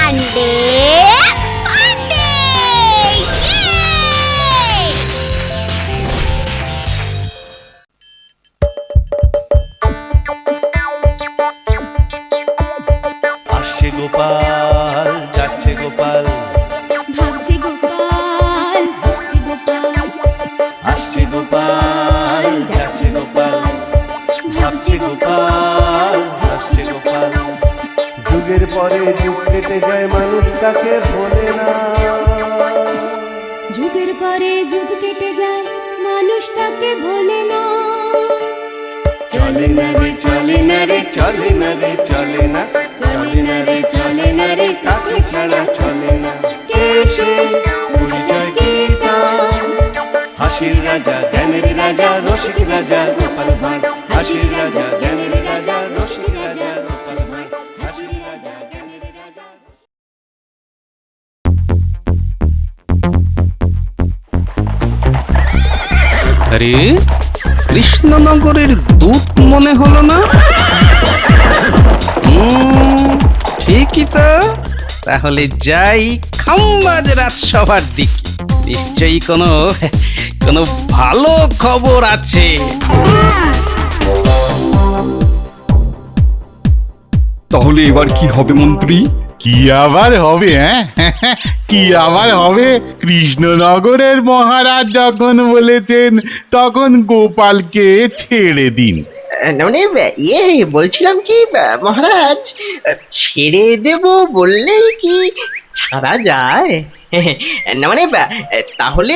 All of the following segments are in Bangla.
পান্ডে পান্ডে আসছে গোপাল যাচ্ছে গোপাল ভাবছে গোপাল হাসছে গোপাল আসছে গোপাল যাচ্ছে গোপাল ভাবছে গোপাল হাসছে গোপাল যুগের পরে যুগ কেটে যায় মানুষ তাকে ভোলে না যুগের পরে যুগ কেটে যায় মানুষ তাকে ভোলে না চলে না রে চলে না রে চলে না রে চলে না চলে না রে চলে না রে তাকে ছাড়া চলে না কে সে পরিচয় গীতা হাসির রাজা জ্ঞানের রাজা রসিক রাজা গোপাল ভাঁড় হাসির রাজা জ্ঞানের রাজা রসিক রাজা গোপাল ভাঁড় হাসির রাজা জ্ঞানের রাজা। আরে কৃষ্ণনগরের দূত মনে হলো না? ঠিকই তো, তাহলে যাই খাম্বাজ রাজসভার দিকে। নিশ্চয়ই কোনো কোনো ভালো খবর আছে। তাহলে এবার কি হবে মন্ত্রী? কি আবার হবে? কি আবার হবে? কৃষ্ণনগরের মহারাজ যখন বলেছেন তখন গোপালকে ছেড়ে দিন। মানে বলছিলাম কি মহারাজ, ছেড়ে দেব বললেই কি ছাড়া যায়? না মানে তাহলে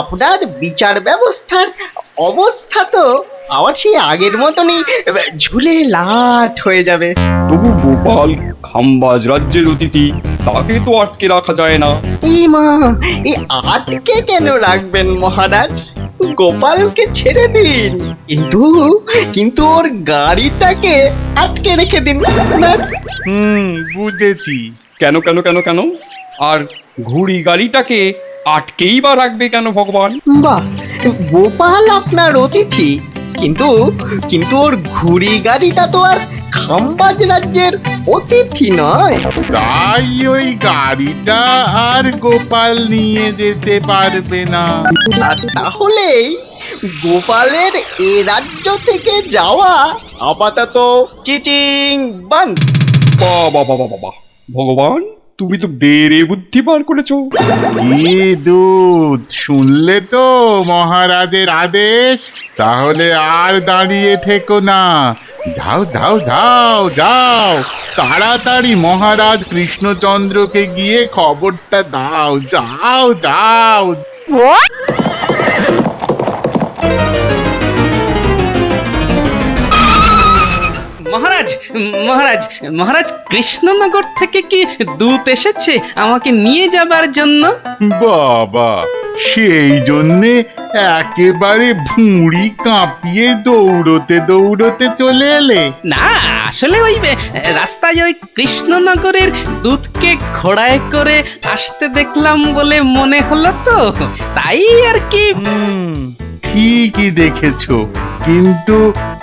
আপনার বিচার ব্যবস্থার অবস্থা তো আবার সেই আগের মতনই ঝুলে লাট হয়ে যাবে। তবু গোপাল খাম্বাজ রাজ্যের অতিথি, তাকে তো আটকে রাখা যায় না। এই মা, এই আটকে কেন রাখবেন মহারাজ? গোপালকে ছেড়ে দিন, কিন্তু কিন্তু ওর গাড়িটাকে আটকে রেখে দিন ব্যাস। বুঝেছি। কেন কেন কেন কেন? আর ঘুড়ি গাড়িটাকে আটকেই বা রাখবে কেন ভগবান? বাহ, গোপাল আপনার অতিথি, কিন্তু কিন্তু ওর ঘুড়ি গাড়িটা তো আর খাম্বাজ রাজ্যের অতিথি নয়। তাই ওই গাড়িটা আর গোপাল নিয়ে যেতে পারবে না। আর তাহলেই গোপালের এ রাজ্য থেকে যাওয়া আপাতত চিচিং বন্ধ। বাবা বাবা বাবা, ভগবান তুমি তো বেড়ে বুদ্ধি বার করেছো। কি দূত, শুনলে তো মহারাজের আদেশ? তাহলে আর দাঁড়িয়ে থেকো না, যাও যাও যাও যাও, তাড়াতাড়ি মহারাজ কৃষ্ণচন্দ্রকে গিয়ে খবরটা দাও, যাও যাও। মহারাজ মহারাজ মহারাজ, কৃষ্ণনগর থেকে কি দূত এসেছে আমাকে নিয়ে যাবার জন্য? বাবা, সেই জন্যে একেবারে ভুঁড়ি কাঁপিয়ে দৌড়তে দৌড়তে চলে এলে? না, আসলে ওই রাস্তায় ওই কৃষ্ণনগরের দুধকে ঘোড়ায় করে আসতে দেখলাম বলে মনে হলো তো, তাই আর কি। ঠিকই দেখেছো, কিন্তু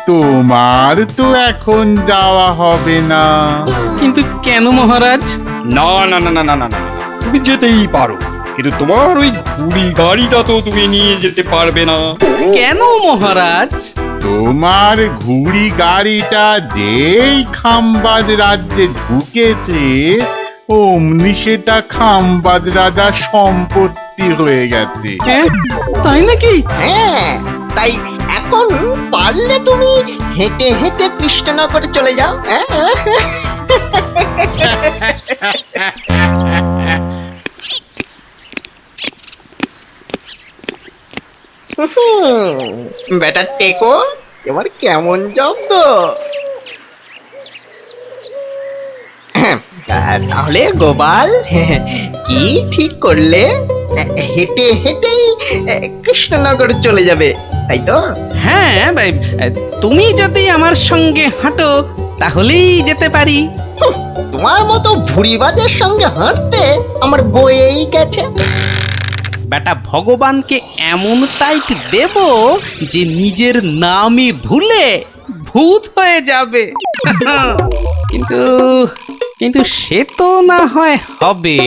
তোমার তো এখন যাওয়া হবে না। কিন্তু কেন মহারাজ? না না না না না না না, তুমি যেতেই পারো, কিন্তু তোমার ওই ঘুড়ি গাড়িটা তো তুমি নিয়ে যেতে পারবে না। কেন মহারাজ? তোমার ঘুড়ি গাড়িটা যেই খাম্বাজ রাজ্যে ঢুকেছে অমনি সেটা খাম্বাজ রাজার সম্পত্তি হয়ে গেছে। হ্যাঁ, তাই নাকি? হ্যাঁ, তাই এখন পারলে তুমি হেঁটে হেঁটে কৃষ্ণনগরে চলে যাও। বেটা টেকো, এবার কেমন জব্দ? তাহলে গোপাল, কি ঠিক করলে? হেঁটে হেঁটেই কৃষ্ণনগর চলে যাবে, তাই তো? হ্যাঁ ভাই, তুমি যদি আমার সঙ্গে হাঁটো তাহলেই যেতে পারি। তোমার মতো ভুঁড়িবাজের সঙ্গে হাঁটতে আমার বয়েই গেছে। বেটা, ভগবানকে এমন টাইট দেব যে নিজের নামই ভুলে ভূত হয়ে যাবে। কিন্তু কিন্তু সে তো না হয় হবে।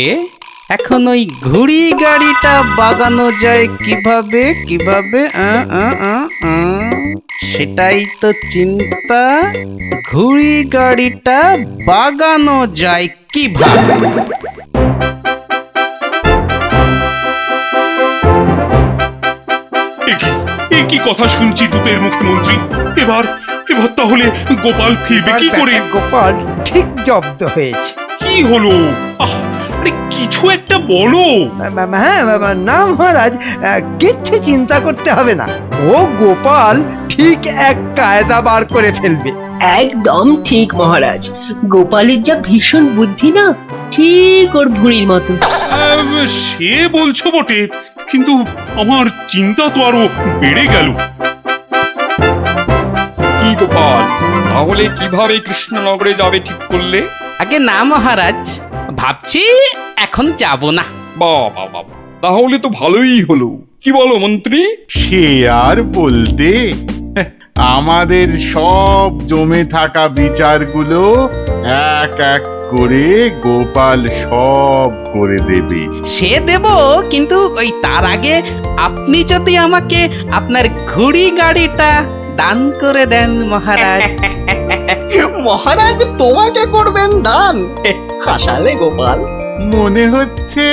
এখন ওই ঘুড়ি গাড়িটা বাগানো যায় কিভাবে কিভাবে সেটাই তো চিন্তা। ঘুড়ি গাড়িটা বাগানো যায় কিভাবে? কি কথা শুনছি দূতের মুখ্যমন্ত্রী? এবার এবার তাহলে গোপাল ফিরবে কি করে? গোপাল ঠিক জব্দ হয়েছে। কি হলো? আরে কিছু একটা বলো। হ্যাঁ না মহারাজ, কিচ্ছু চিন্তা করতে হবে না। ও গোপাল ঠিক এক কায়দা বার করে ফেলবে। একদম ঠিক মহারাজ, গোপালের যা ভীষণ বুদ্ধি না, ঠিক ওর ভুঁড়ির মতো। সে বলছো বটে, কিন্তু আমার চিন্তা তো আরো বেড়ে গেল। কি গোপাল, তাহলে কিভাবে কৃষ্ণনগরে যাবে ঠিক করলে? আগে না মহারাজ, ভাবছি এখন যাব না। বাবা বাবা, তাহলে তো ভালোই হলো। কি বলো মন্ত্রী? সে আর বলতে, আমাদের সব জমে থাকা বিচারগুলো এক এক করে গোপাল সব করে দেবে। সে দেব, কিন্তু ওই তার আগে আপনি যদি আমাকে আপনার ঘুড়ি গাড়িটা দান করে দেন মহারাজ। মহারাজ তোমাকে করবেন দান? হাসালে গোপাল। মনে হচ্ছে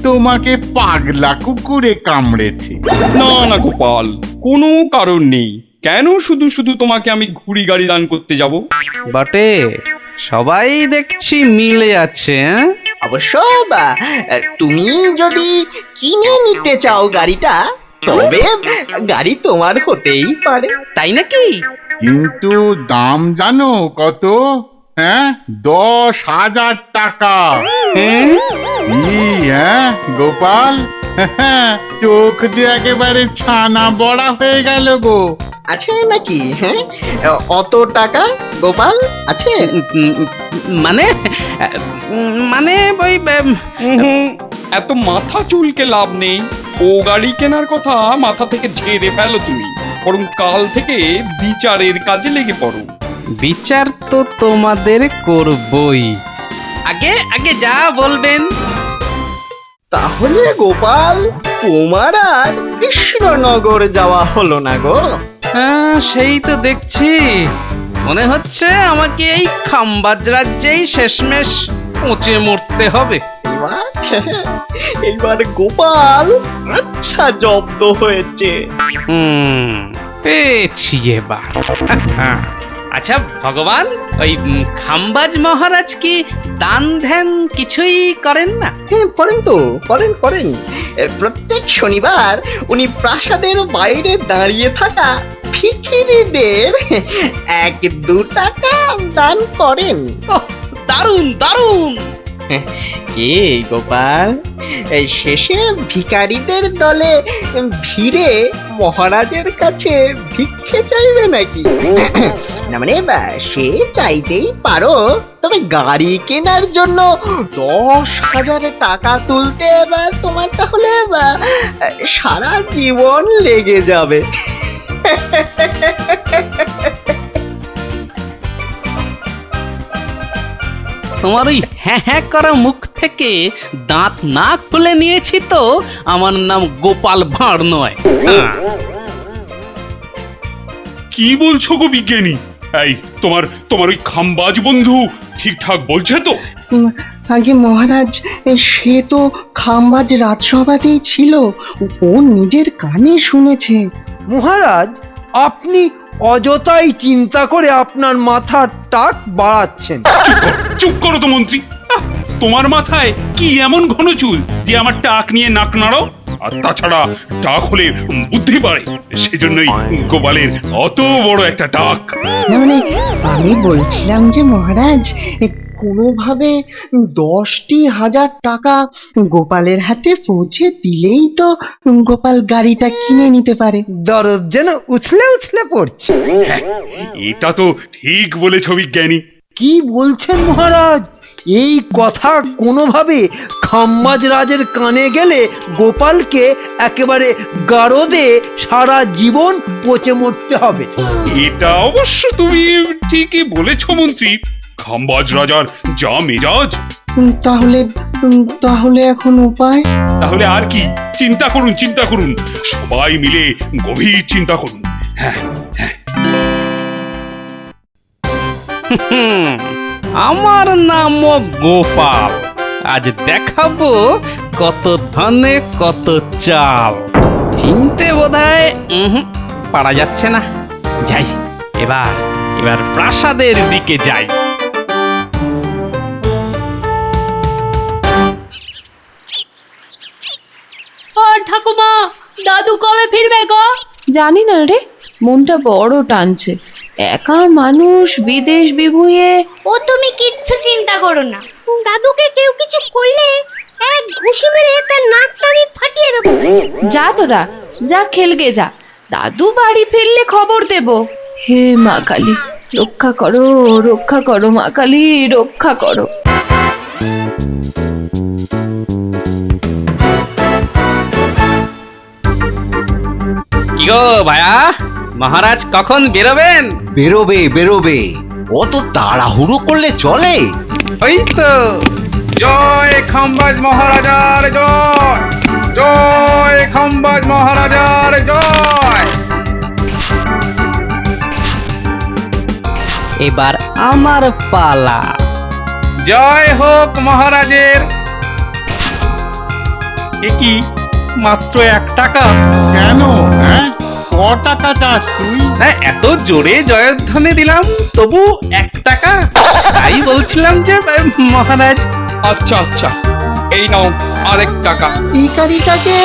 তোমাকে পাগলা কুকুরে কামড়েছে। না না গোপাল, কোনো কারণ নেই। কেন শুধু শুধু তোমাকে আমি ঘুড়ি গাড়ি দান করতে যাব? বটে, সবাই দেখছি মিলে আছে। অবশ্য তুমি যদি কিনে নিতে চাও গাড়িটা, তবে গাড়ি তোমার হতেই পারে। তাই নাকি? কিন্তু দাম জানো কত? হ্যাঁ, 10,000 টাকা। হ্যাঁ গোপাল, চোখ যে একেবারে ছানা বড়া হয়ে গেল গো। আছে নাকি? হ্যাঁ, অত টাকা গোপাল আছে? মানে মানে ওই এত মাথা চুলকে লাভ নেই। ও গাড়ি কেনার কথা মাথা থেকে ঝেড়ে ফেলো তুমি, বরং কাল থেকে বিচারের কাজে লেগে পড়ো। বিচার তো তোমাদের করবই। আগে আগে যা বলবেন। তাহলে গোপাল, তোমার আর কৃষ্ণনগর যাওয়া হলো না গো? হ্যাঁ, সেই তো দেখছি। মনে হচ্ছে আমাকে এই খাম্বাজ রাজ্যেই শেষমেশ পচে মরতে হবে। এইবার গোপাল আচ্ছা জব্দ হয়েছে। পেয়েছি এবার। আচ্ছা ভগবান, ওই খাম্বাজ মহারাজ কি দান ধ্যান কিছুই করেন না? হ্যাঁ, করেন তো, করেন। প্রত্যেক শনিবার উনি প্রাসাদের বাইরে দাঁড়িয়ে থাকা ভিখিরিদের 1-2 টাকা দান করেন। দারুণ দারুণ। কে গোপাল, এই শেষে ভিখারিদের দলে ভিড়ে মহারাজের কাছে ভিক্ষে চাইবে নাকি? না মানে সে চাইতেই পারো, তবে গাড়ি কেনার জন্য 10,000 টাকা তুলতে তোমার তাহলে সারা জীবন লেগে যাবে। তোমার ওই হ্যাঁ হ্যাঁ করা মুখ থেকে দাঁত না খুলে নিয়েছি তো আমার নাম গোপাল ভাঁড় নয়। কি বলছো গো বিজ্ঞানী? এই তোমার ওই খাম্বাজ বন্ধু ঠিকঠাক বলছে তো? আগে মহারাজ, সে তো খাম্বাজ রাজসভাতেই ছিল, ও নিজের কানে শুনেছে। মহারাজ, আপনি অযথাই চিন্তা করে আপনার মাথার টাক বাড়াচ্ছেন। চুপ করো তো মন্ত্রী। তোমার মাথায় কি এমন ঘন চুল যে আমার টাক নিয়ে নাক নাড়াও? আর তাছাড়া টাক হলে বুদ্ধি বাড়ে, সেজন্যই গোপালের অত বড় একটা টাক। না মানে আমি বলছিলাম যে মহারাজ, কোনোভাবে 10,000 টাকা গোপালের হাতে পৌঁছে দিলেই তো গোপাল গাড়িটা কিনে নিতে পারে। দরদ যেন উছলে উছলে পড়ছে। হ্যাঁ, এটা তো ঠিক বলেছ বিজ্ঞানী। কি বলছেন মহারাজ? এই কথা কোনোভাবে খাম্বাজ রাজের কানে গেলে গোপালকে একেবারে গারদে সারা জীবন পচে মরতে হবে। এটা অবশ্য তুমি ঠিকই বলেছ মন্ত্রী। খাম্বাজ রাজার যা মেজাজ। তাহলে এখন উপায়? তাহলে আর কি, চিন্তা করুন, চিন্তা করুন, সবাই মিলে গভীর চিন্তা করুন। হ্যাঁ, আমার নাম গোপাল। আজ দেখাবো কত ধানে কত চাল। চিনতে বোধহয় পারা যাচ্ছে না। যাই, এবার প্রাসাদের দিকে যাই। আর ঠাকুমা, দাদু কবে ফিরবে গো? জানি না রে, মনটা বড় টানছে। একা মানুষ বিদেশ বিভুঁইয়ে। ও তুমি কিচ্ছু চিন্তা করো না, দাদুকে কেউ কিছু করলে এক ঘুষি মেরে তার নাকটা আমি ফাটিয়ে দেবো। যা তোরা, যা খেলগে যা, দাদু বাড়ি ফিরলে খবর দেব। হে মা কালী, রক্ষা করো, রক্ষা করো মা কালী, রক্ষা করো। কি গো ভায়া, মহারাজ কখন বেরোবেন? বেরোবে, অত তাড়াহুড়ো করলে চলে? ওই তো, জয় খাম্বাজ মহারাজার জয়, জয় খাম্বাজ মহারাজার জয়। এবার আমার পালা। জয় হোক মহারাজের। এ কি, মাত্র 1 টাকা? কেন? হ্যাঁ, ক টাকা চাস তুই? হ্যাঁ, এত জোরে জয়ধ্বনি দিলাম, তবু 1 টাকা। তাই বলছিলাম যে মহারাজ। আচ্ছা আচ্ছা, এই নাও আরেক টাকা। ভিখারিটাকে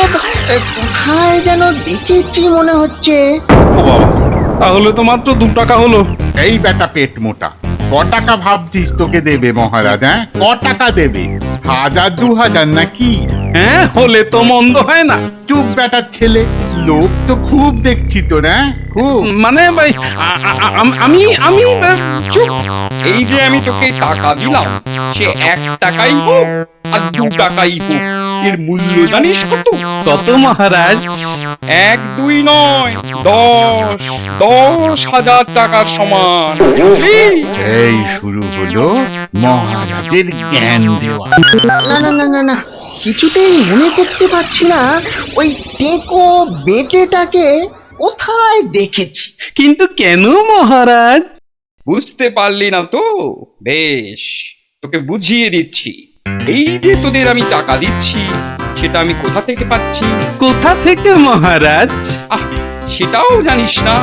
কোথায় যেন দেখেছি মনে হচ্ছে। ও বাবা, তাহলে তো মাত্র 2 টাকা হলো। এই বেটা পেট মোটা, ক টাকা ভাবছিস তোকে দেবে মহারাজ? হ্যাঁ, ক টাকা দেবে? 1000 2000 নাকি? হ্যাঁ, হলে তো মন্দ হয় না। চুপ বেটার ছেলে, লোক তো খুব দেখছি তোর। হ্যাঁ, খুব। মানে আমি চুপ। এই যে আমি তোকে টাকা দিলাম, সে 1 টাকাই হোক আর 2 টাকাই হোক, এর মূল্য জানিস কত? কত মহারাজ? 1 2 নয়, 10,000 টাকার সমান। বুঝলি? এই শুরু হলো মহারাজের জ্ঞান দেওয়া। না, কিছুতেই মনে করতে পারছি না ওই টেকো বেটেটাকে কোথায় দেখেছি। কিন্তু কেন মহারাজ? বুঝতে পারলি না তো? বেশ, তোকে বুঝিয়ে দিচ্ছি। এই যে তোদের আমি টাকা দিচ্ছি, সেটা আমি কোথা থেকে পাচ্ছি? কোথা থেকে মহারাজ? আহ, সেটাও জানিস না?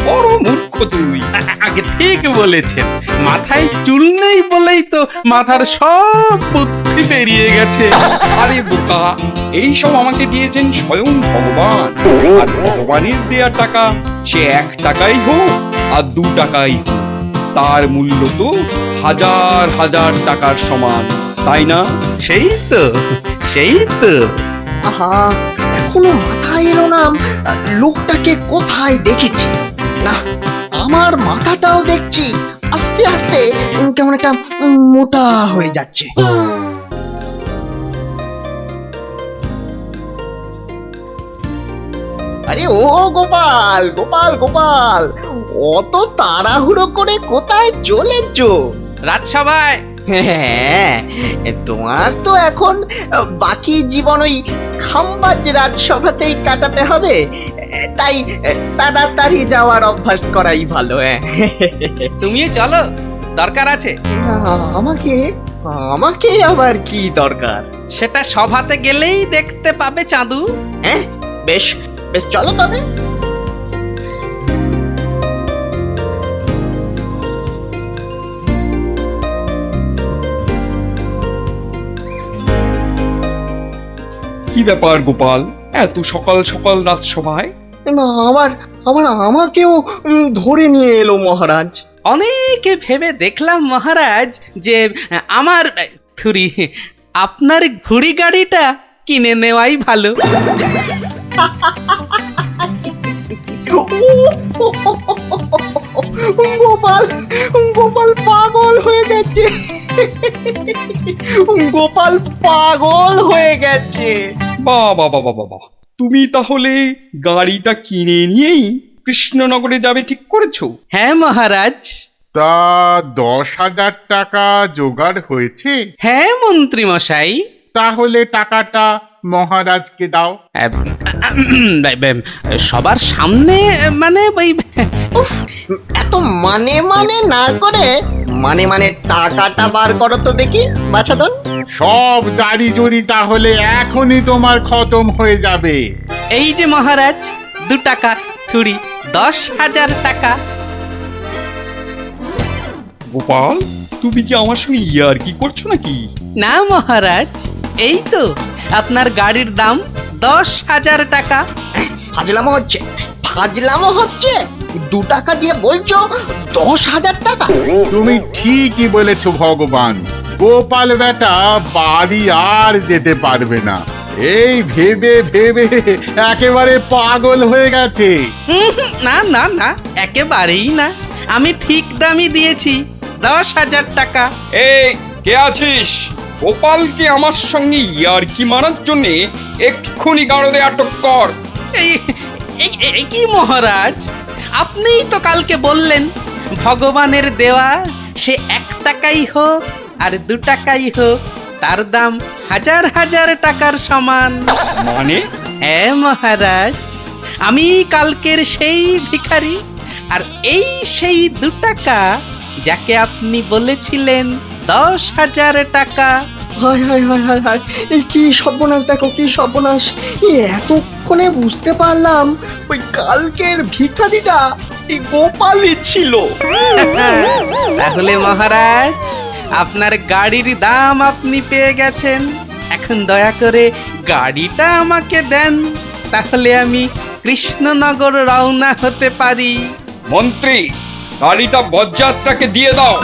বড় মূর্খ তুই। আগে ঠিক বলেছেন, মাথায় চুল নেই বলেই তো মাথার সব বুদ্ধি বেরিয়ে গেছে। আরে বোকা, এই সব আমাকে দিয়েছেন স্বয়ং ভগবান। আর ভগবানের দেয়া টাকা, সে 1 টাকাই হোক আর 2 টাকাই হোক, তার মূল্য তো হাজার হাজার টাকার সমান, তাই না? সেই তো। আহা, এখনো মাথায় এলো না লোকটাকে কোথায় দেখেছি। না, আমার মাথাটাও দেখছি আস্তে আস্তে কেমন একটা মোটা হয়ে যাচ্ছে। আরে ও গোপাল, গোপাল, অত তাড়াহুড়ো করে কোথায় চলেছো? রাজসভায়। হ্যাঁ, তোমার তো এখন বাকি জীবন ওই খাম্বাজ রাজসভাতেই কাটাতে হবে, তাই তাড়াতাড়ি যাওয়ার অভ্যাস করাই ভালো। তুমিও চলো, দরকার আছে। আমাকে আবার কি দরকার? সেটা সভাতে গেলেই দেখতে পাবে চাঁদু। হ্যাঁ, বেশ চলো তবে। কি ব্যাপার গোপাল, এত সকাল সকাল রাজসভায়? না, আবার আমাকেও ধরে নিয়ে এলো মহারাজ। অনেকে ভেবে দেখলাম মহারাজ যে আমার আপনার ঘুড়ি গাড়িটা কিনে নেওয়াই ভালো। গোপাল পাগল হয়ে গেছে। বাবা, তুমি তাহলে গাড়িটা কিনে নিয়েই কৃষ্ণনগরে যাবে ঠিক করেছো? হ্যাঁ মহারাজ। তা 10,000 টাকা জোগাড় হয়েছে? হ্যাঁ মন্ত্রী মশাই। তাহলে টাকাটা মহারাজকে দাও। সবার সামনে মানে ওই এত মানে না করে মানে টাকাটা বার করো তো দেখি বাছাধন। সব জারি জড়ি তাহলে এখনই তোমার খতম হয়ে যাবে। এই যে মহারাজ 2 টাকা থুড়ি 10,000 টাকা। গোপাল, তুমি কি আমার সঙ্গে কি করছো নাকি? না মহারাজ, এই তো আপনার গাড়ির দাম 10,000 টাকা। ফাজলামো হচ্ছে 2 টাকা দিয়ে বলছো 10,000 টাকা? তুমি ঠিকই বলেছো ভগবান, গোপাল বেটা বাড়ি আর যেতে পারবে না। এই ভেবে ভেবে একেবারে পাগল হয়ে গেছে। না না না, একেবারেই না, আমি ঠিক দামই দিয়েছি 10,000 টাকা। এই কে আছিস? গোপালকে আমার সঙ্গে কি মারার জন্য এক্ষুনি গাড়দে আটক কর। এই কি মহারাজ, আপনিই তো কালকে বললেন ভগবানের দেওয়া সে 1 টাকাই হোক আর 2 টাকাই হোক, তার দাম হাজার হাজার টাকার সমান। মানে? হ্যাঁ মহারাজ, আমি কালকের সেই ভিখারি, আর এই সেই 2 টাকা যাকে আপনি বলেছিলেন 10,000 টাকা। হায় হায় হায় হায় হায়, এই কি সর্বনাশ, দেখো কি সর্বনাশ। এতক্ষণে বুঝতে পারলাম ওই কালকের ভিখারিটা এই গোপালই ছিল। তাহলে মহারাজ, আপনার গাড়ির দাম আপনি পেয়ে গেছেন, এখন দয়া করে গাড়িটা আমাকে দেন, তাহলে আমি কৃষ্ণনগর রওনা হতে পারি। মন্ত্রী, গাড়িটা বজ্জাতটাকে দিয়ে দাও।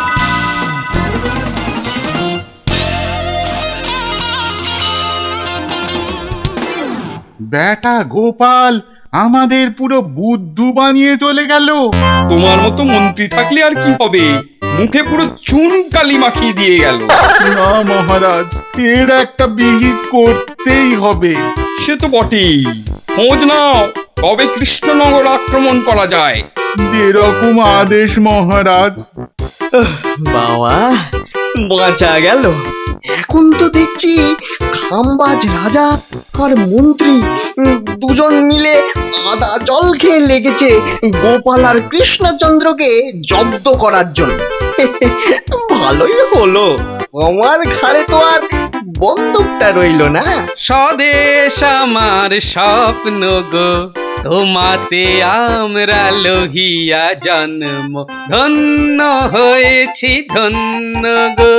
বেটা গোপাল আমাদের পুরো বুদ্ধু বানিয়ে চলে গেল। তোমার মতো মন্ত্রী থাকলে আর কি হবে, মুখে পুরো চুন কালি মাখিয়ে দিয়ে গেল। না মহারাজ, এর একটা বিহিত করতেই হবে। সে তো বটেই, খোঁজ নাও কবে কৃষ্ণনগর আক্রমণ করা যায়। যেরকম আদেশ মহারাজ। বাবা, বাঁচা গেল। এখন তো দেখছি খামবাজ রাজা আর মন্ত্রী দুজন মিলে আদা জল খেয়ে লেগেছে গোপাল আর কৃষ্ণচন্দ্রকে জব্দ করার জন্য। ভালোই হলো, আমার ঘাড়ে তো আর বন্দুকটা রইল না। স্বদেশ আমার স্বপ্ন গো, তোমাতে আমরা লহিয়া জন্ম, ধন্য হয়েছি ধন্য গো।